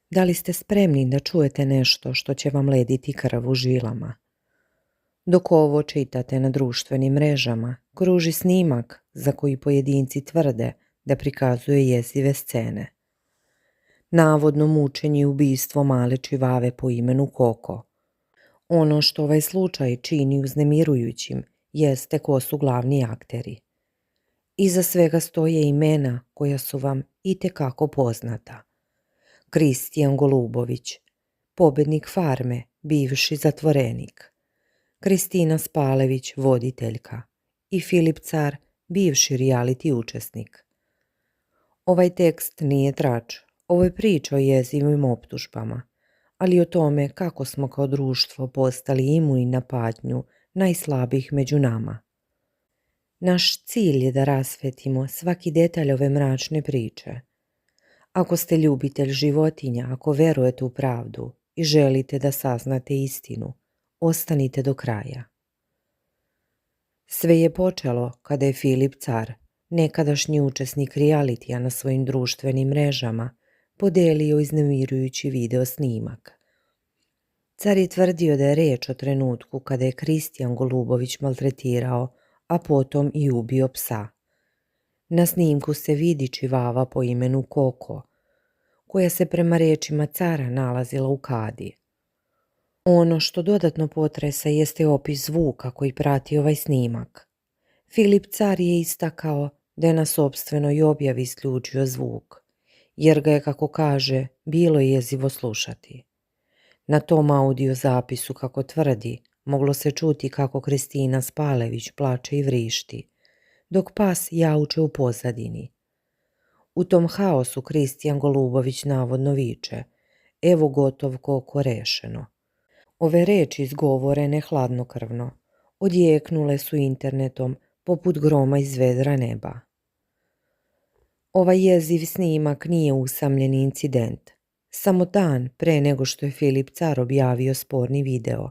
Da li ste spremni da čujete nešto što će vam lediti krv u žilama? Dok ovo čitate na društvenim mrežama, kruži snimak za koji pojedinci tvrde da prikazuje jezive scene. Navodno mučenje i ubistvo male čivave po imenu Koko. Ono što ovaj slučaj čini uznemirujućim jeste ko su glavni akteri. Iza svega stoje imena koja su vam itekako poznata. Kristijan Golubović, pobednik Farme, bivši zatvorenik. Kristina Spalević, voditeljka. I Filip Car, bivši reality učesnik. Ovaj tekst nije trač, ovo je priča o jezivim optužbama, ali o tome kako smo kao društvo postali imuni na patnju najslabijih među nama. Naš cilj je da rasvetimo svaki detalj ove mračne priče. Ako ste ljubitelj životinja, ako verujete u pravdu i želite da saznate istinu, ostanite do kraja. Sve je počelo kada je Filip Car, nekadašnji učesnik realitija na svojim društvenim mrežama, podelio iznemirujući video snimak. Car je tvrdio da je reč o trenutku kada je Kristijan Golubović maltretirao, a potom i ubio psa. Na snimku se vidi čivava po imenu Koko, koja se prema rečima cara nalazila u kadi. Ono što dodatno potresa jeste opis zvuka koji prati ovaj snimak. Filip Car je istakao da je na sopstvenoj objavi isključio zvuk, jer ga je, kako kaže, bilo jezivo slušati. Na tom audio zapisu, kako tvrdi, moglo se čuti kako Kristina Spalević plače i vrišti, dok pas jauče u pozadini. U tom haosu Kristijan Golubović navodno viče: "Evo gotov Koko, rešeno." Ove reči izgovorene hladnokrvno odjeknule su internetom poput groma iz vedra neba. Ovaj jeziv snimak nije usamljeni incident. Samo dan pre nego što je Filip Car objavio sporni video,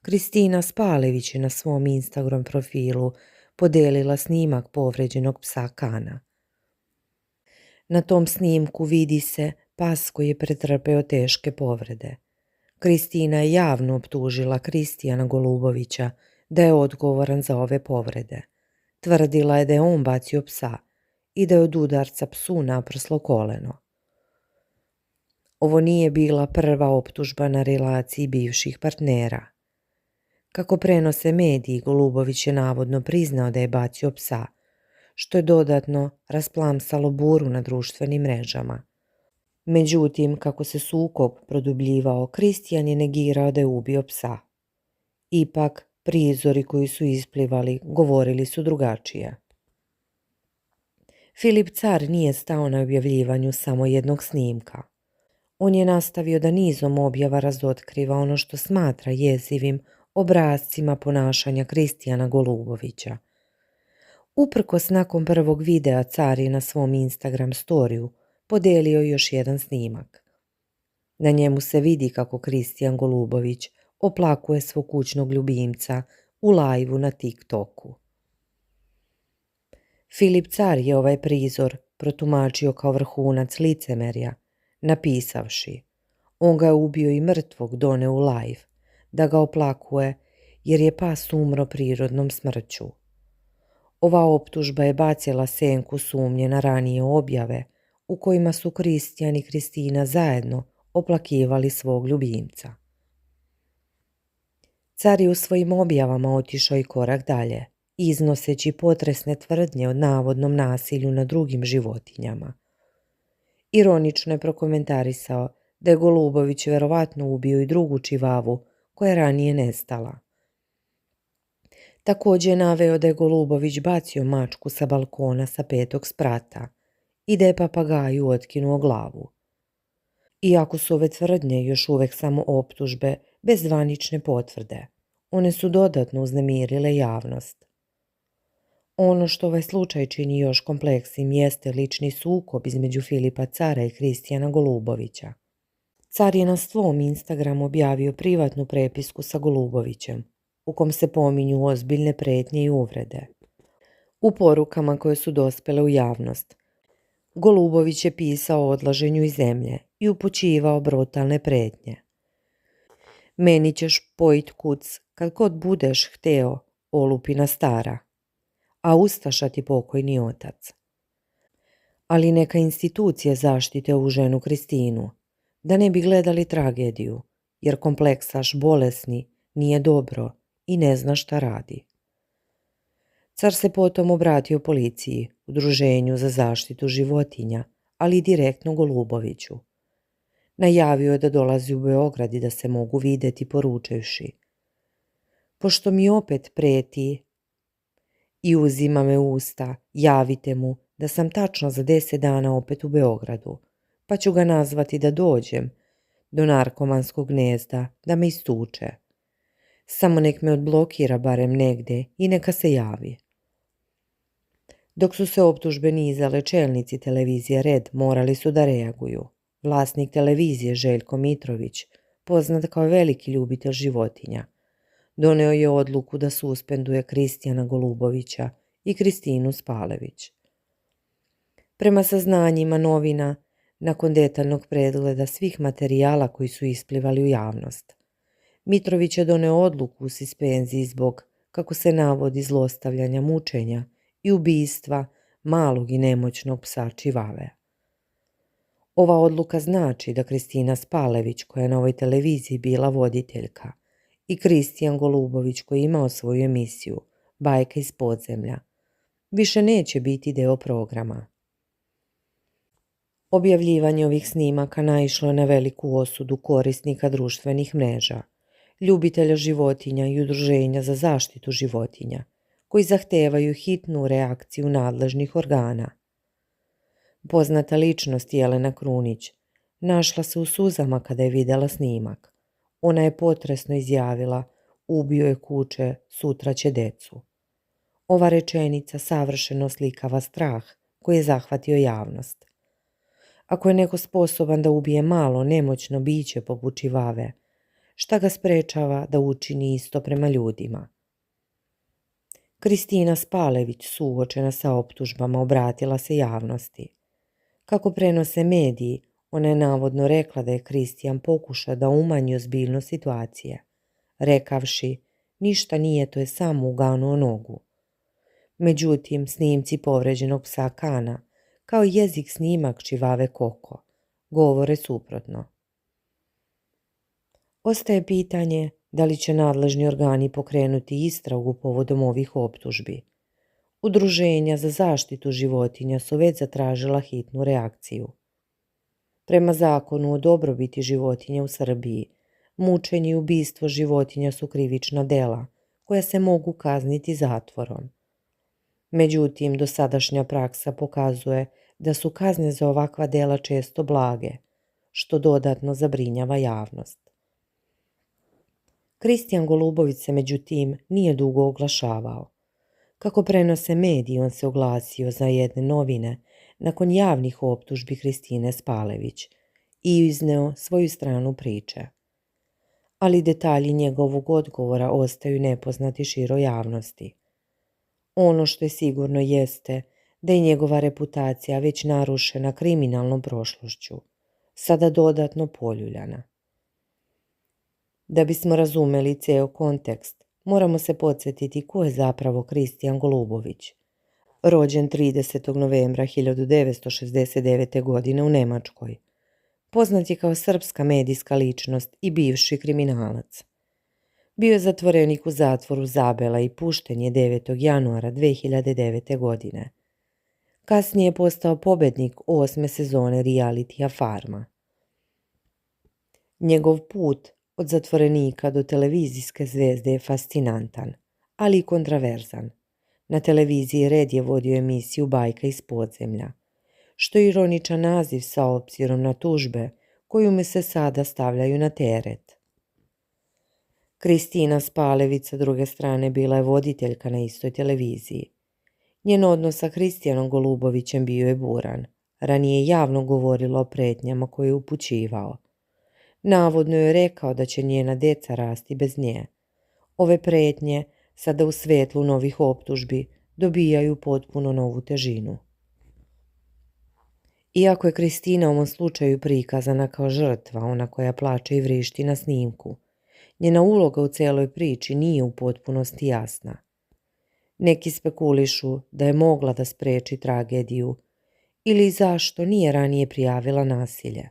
Kristina Spalević je na svom Instagram profilu podelila snimak povređenog psa Kana. Na tom snimku vidi se pas koji je pretrpeo teške povrede. Kristina je javno optužila Kristijana Golubovića da je odgovoran za ove povrede. Tvrdila je da je on bacio psa i da je od udarca psu naprslo koleno. Ovo nije bila prva optužba na relaciji bivših partnera. Kako prenose mediji, Golubović je navodno priznao da je bacio psa, što je dodatno rasplamsalo buru na društvenim mrežama. Međutim, kako se sukob produbljivao, Kristijan je negirao da je ubio psa. Ipak, prizori koji su isplivali govorili su drugačije. Filip Car nije stao na objavljivanju samo jednog snimka. On je nastavio da nizom objava razotkriva ono što smatra jezivim obrascima ponašanja Kristijana Golubovića. Uprkos nakon prvog videa, Car je na svom Instagram storiju podelio još jedan snimak. Na njemu se vidi kako Kristijan Golubović oplakuje svog kućnog ljubimca u lajvu na TikToku. Filip Car je ovaj prizor protumačio kao vrhunac licemerja, napisavši: "On ga je ubio i mrtvog doneo u lajv, da ga oplakuje jer je pas umro prirodnom smrću." Ova optužba je bacila senku sumnje na ranije objave u kojima su Kristijan i Kristina zajedno oplakivali svog ljubimca. Car je u svojim objavama otišao i korak dalje, iznoseći potresne tvrdnje o navodnom nasilju nad drugim životinjama. Ironično je prokomentarisao da je Golubović verovatno ubio i drugu čivavu koja je ranije nestala. Također je naveo da je Golubović bacio mačku sa balkona sa 5. sprata i da je papagaju otkinuo glavu. Iako su ove tvrdnje još uvek samo optužbe bez zvanične potvrde, one su dodatno uznemirile javnost. Ono što ovaj slučaj čini još kompleksnim jeste lični sukob između Filipa Cara i Kristijana Golubovića. Car je na svom Instagramu objavio privatnu prepisku sa Golubovićem, u kom se pominju ozbiljne pretnje i uvrede. U porukama koje su dospele u javnost, Golubović je pisao o odlaženju iz zemlje i upućivao brutalne pretnje. Meni ćeš pojit kuc kad god budeš hteo, olupina stara, a ustaša ti pokojni otac. Ali neka institucije zaštite ovu ženu Kristinu, da ne bi gledali tragediju, jer kompleksaš bolesni nije dobro i ne zna šta radi. Car se potom obratio policiji, Udruženju za zaštitu životinja, ali i direktno Goluboviću. Najavio je da dolazi u Beograd i da se mogu videti, poručivši: pošto mi opet preti i uzima me u usta, javite mu da sam tačno za 10 dana opet u Beogradu, pa ću ga nazvati da dođem do narkomanskog gnezda da me istuče. Samo nek me odblokira barem negde i neka se javi. Dok su se optužbe nizale, čelnici televizije Red morali su da reaguju. Vlasnik televizije Željko Mitrović, poznat kao veliki ljubitelj životinja, doneo je odluku da suspenduje Kristijana Golubovića i Kristinu Spalević. Prema saznanjima novina, nakon detaljnog pregleda svih materijala koji su isplivali u javnost, Mitrović je doneo odluku u suspenziji zbog, kako se navodi, zlostavljanja, mučenja i ubistva malog i nemoćnog psa Čivave. Ova odluka znači da Kristina Spalević, koja je na ovoj televiziji bila voditeljka, i Kristijan Golubović, koji je imao svoju emisiju Bajka iz podzemlja, više neće biti deo programa. Objavljivanje ovih snimaka naišlo je na veliku osudu korisnika društvenih mreža, ljubitelja životinja i udruženja za zaštitu životinja, koji zahtevaju hitnu reakciju nadležnih organa. Poznata ličnost Jelena Krunić našla se u suzama kada je vidjela snimak. Ona je potresno izjavila: ubio je kuče, sutra će decu. Ova rečenica savršeno slikava strah koji je zahvatio javnost. Ako je neko sposoban da ubije malo, nemoćno biće poput Čivave, šta ga sprečava da učini isto prema ljudima? Kristina Spalević, suočena sa optužbama, obratila se javnosti. Kako prenose mediji, ona je navodno rekla da je Kristijan pokušao da umanji ozbiljnost situacije, rekavši: ništa nije, to je samo uganuo nogu. Međutim, snimci povređenog psa Kana, kao i jezik snimak Čivave Koko, govore suprotno. Ostaje pitanje da li će nadležni organi pokrenuti istragu povodom ovih optužbi. Udruženja za zaštitu životinja su već zatražila hitnu reakciju. Prema zakonu o dobrobiti životinja u Srbiji, mučenje i ubistvo životinja su krivična dela koja se mogu kazniti zatvorom. Međutim, dosadašnja praksa pokazuje da su kazne za ovakva dela često blage, što dodatno zabrinjava javnost. Kristijan Golubović se međutim nije dugo oglašavao. Kako prenose mediji, on se oglasio za jedne novine nakon javnih optužbi Kristine Spalević i izneo svoju stranu priče. Ali detalji njegovog odgovora ostaju nepoznati široj javnosti. Ono što je sigurno jeste da je njegova reputacija već narušena kriminalnom prošlošću, sada dodatno poljuljana. Da bismo razumeli ceo kontekst, moramo se podsjetiti ko je zapravo Kristijan Golubović. Rođen 30. novembra 1969. godine u Nemačkoj. Poznat je kao srpska medijska ličnost i bivši kriminalac. Bio je zatvorenik u zatvoru Zabela i pušten je 9. januara 2009. godine. Kasnije je postao pobednik 8. sezone realitija Farma. Njegov put od zatvorenika do televizijske zvezde je fascinantan, ali i kontraverzan. Na televiziji Red je vodio emisiju Bajka iz podzemlja, što je ironičan naziv sa obzirom na tužbe koju mi se sada stavljaju na teret. Kristina Spalević sa druge strane bila je voditeljka na istoj televiziji. Njen odnos sa Kristijanom Golubovićem bio je buran. Ranije je javno govorila o pretnjama koje je upućivao. Navodno je rekao da će njena deca rasti bez nje. Ove pretnje, sada u svetlu novih optužbi, dobijaju potpuno novu težinu. Iako je Kristina u ovom slučaju prikazana kao žrtva, ona koja plače i vrišti na snimku, njena uloga u celoj priči nije u potpunosti jasna. Neki spekulišu da je mogla da spreči tragediju ili zašto nije ranije prijavila nasilje.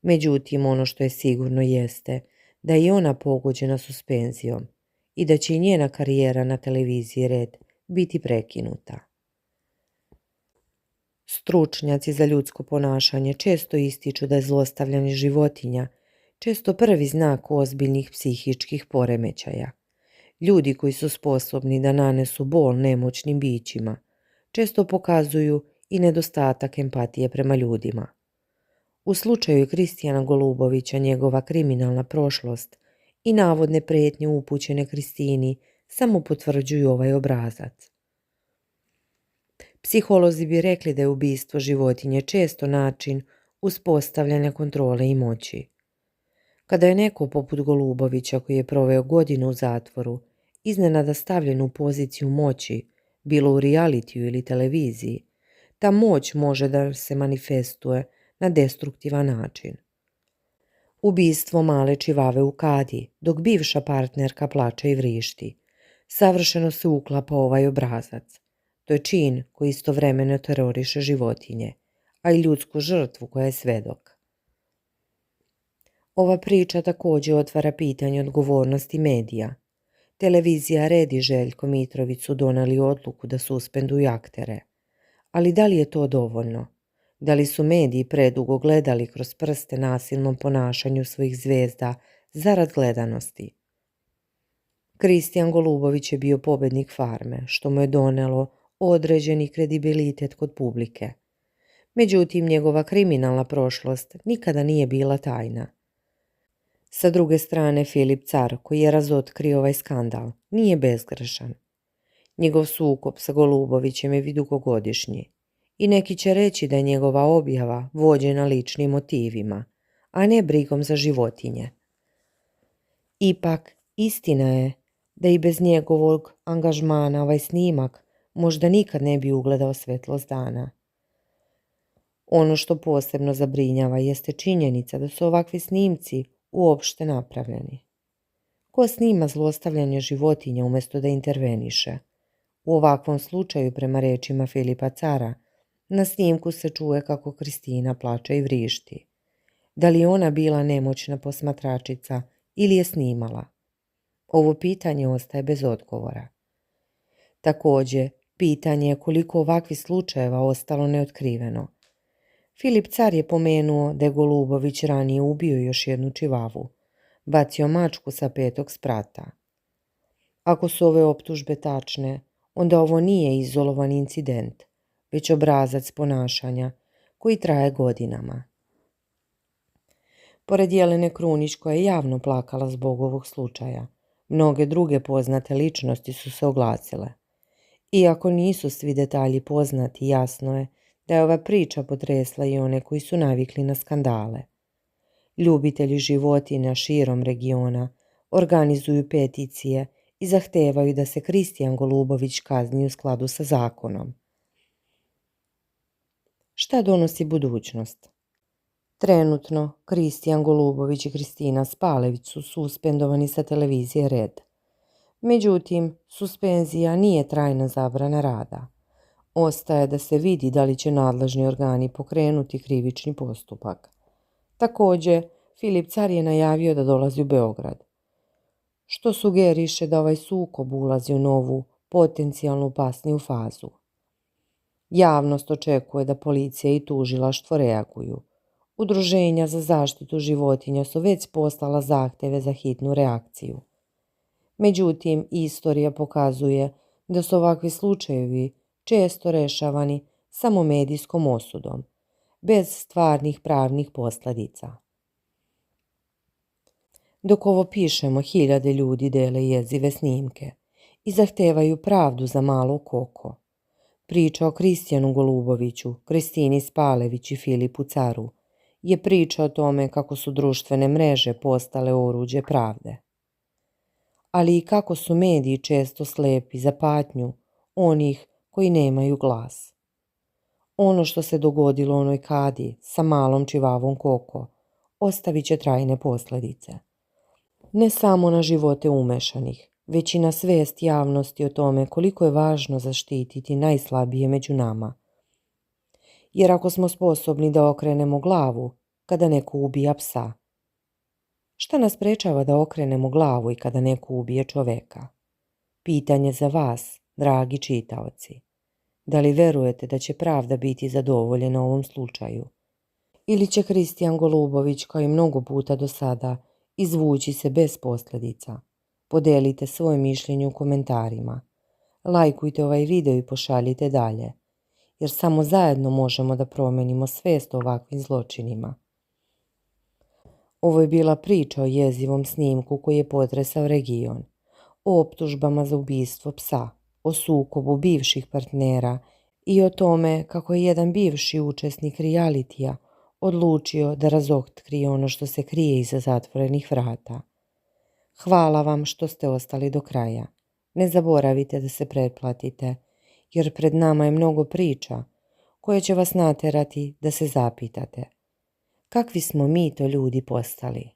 Međutim, ono što je sigurno jeste da je i ona pogođena suspenzijom i da će i njena karijera na televiziji Red biti prekinuta. Stručnjaci za ljudsko ponašanje često ističu da je zlostavljanje životinja često prvi znak ozbiljnih psihičkih poremećaja. Ljudi koji su sposobni da nanesu bol nemoćnim bićima često pokazuju i nedostatak empatije prema ljudima. U slučaju Kristijana Golubovića njegova kriminalna prošlost i navodne prijetnje upućene Kristini samo potvrđuju ovaj obrazac. Psiholozi bi rekli da je ubistvo životinje često način uspostavljanja kontrole i moći. Kada je neko poput Golubovića, koji je proveo godinu u zatvoru, iznenada stavljen u poziciju moći, bilo u realitiju ili televiziji, ta moć može da se manifestuje na destruktivan način. Ubistvo male čivave u kadi, dok bivša partnerka plače i vrišti, savršeno se uklapa ovaj obrazac. To je čin koji istovremeno teroriše životinje, a i ljudsku žrtvu koja je svedok. Ova priča također otvara pitanje odgovornosti medija. Televizija Red i Željko Mitrović su doneli odluku da suspenduju aktere. Ali da li je to dovoljno? Da li su mediji predugo gledali kroz prste nasilnom ponašanju svojih zvezda zarad gledanosti? Kristijan Golubović je bio pobednik Farme, što mu je donelo određeni kredibilitet kod publike. Međutim, njegova kriminalna prošlost nikada nije bila tajna. Sa druge strane, Filip Car, koji je razotkrio ovaj skandal, nije bezgrešan. Njegov sukob sa Golubovićem je dugogodišnji i neki će reći da je njegova objava vođena ličnim motivima, a ne brigom za životinje. Ipak, istina je da i bez njegovog angažmana ovaj snimak možda nikad ne bi ugledao svetlost dana. Ono što posebno zabrinjava jeste činjenica da su ovakvi snimci uopšte napravljeni. Ko snima zlostavljanje životinja umjesto da interveniše? U ovakvom slučaju, prema rečima Filipa Cara, na snimku se čuje kako Kristina plače i vrišti. Da li je ona bila nemoćna posmatračica ili je snimala? Ovo pitanje ostaje bez odgovora. Također, pitanje je koliko ovakvih slučajeva ostalo neotkriveno. Filip Car je pomenuo da je Golubović ranije ubio još jednu čivavu, bacio mačku sa 5. sprata. Ako su ove optužbe tačne, onda ovo nije izolovan incident, već obrazac ponašanja koji traje godinama. Pored Jelene Krunić, koja je javno plakala zbog ovog slučaja, mnoge druge poznate ličnosti su se oglasile. Iako nisu svi detalji poznati, jasno je da je ova priča potresla i one koji su navikli na skandale. Ljubitelji životinja širom regiona organizuju peticije i zahtevaju da se Kristijan Golubović kazni u skladu sa zakonom. Šta donosi budućnost? Trenutno, Kristijan Golubović i Kristina Spalević su suspendovani sa televizije Red. Međutim, suspenzija nije trajna zabrana rada. Ostaje da se vidi da li će nadležni organi pokrenuti krivični postupak. Također, Filip Car je najavio da dolazi u Beograd, što sugeriše da ovaj sukob ulazi u novu, potencijalno opasniju fazu. Javnost očekuje da policija i tužilaštvo reaguju. Udruženja za zaštitu životinja su već poslala zahtjeve za hitnu reakciju. Međutim, istorija pokazuje da su ovakvi slučajevi često rešavani samo medijskom osudom, bez stvarnih pravnih posljedica. Dok ovo pišemo, hiljade ljudi dele jezive snimke i zahtevaju pravdu za malo Koko. Priča o Kristijanu Goluboviću, Kristini Spalević i Filipu Caru je priča o tome kako su društvene mreže postale oruđe pravde. Ali i kako su mediji često slepi za patnju onih koji nemaju glas. Ono što se dogodilo onoj Kadi sa malom čivavom Koko ostavit će trajne posljedice. Ne samo na živote umešanih, već i na svijest javnosti o tome koliko je važno zaštititi najslabije među nama. Jer ako smo sposobni da okrenemo glavu kada neko ubija psa, šta nas sprečava da okrenemo glavu i kada neko ubije čoveka? Pitanje za vas, dragi čitaoci. Da li verujete da će pravda biti zadovoljena u ovom slučaju? Ili će Kristijan Golubović, kao i mnogo puta do sada, izvući se bez posljedica? Podelite svoje mišljenje u komentarima. Lajkujte ovaj video i pošaljite dalje, jer samo zajedno možemo da promenimo svijest o ovakvim zločinima. Ovo je bila priča o jezivom snimku koji je potresao region, o optužbama za ubistvo psa, o sukobu bivših partnera i o tome kako je jedan bivši učesnik realitija odlučio da razotkrije ono što se krije iza zatvorenih vrata. Hvala vam što ste ostali do kraja. Ne zaboravite da se pretplatite, jer pred nama je mnogo priča koje će vas naterati da se zapitate. Kakvi smo mi to ljudi postali?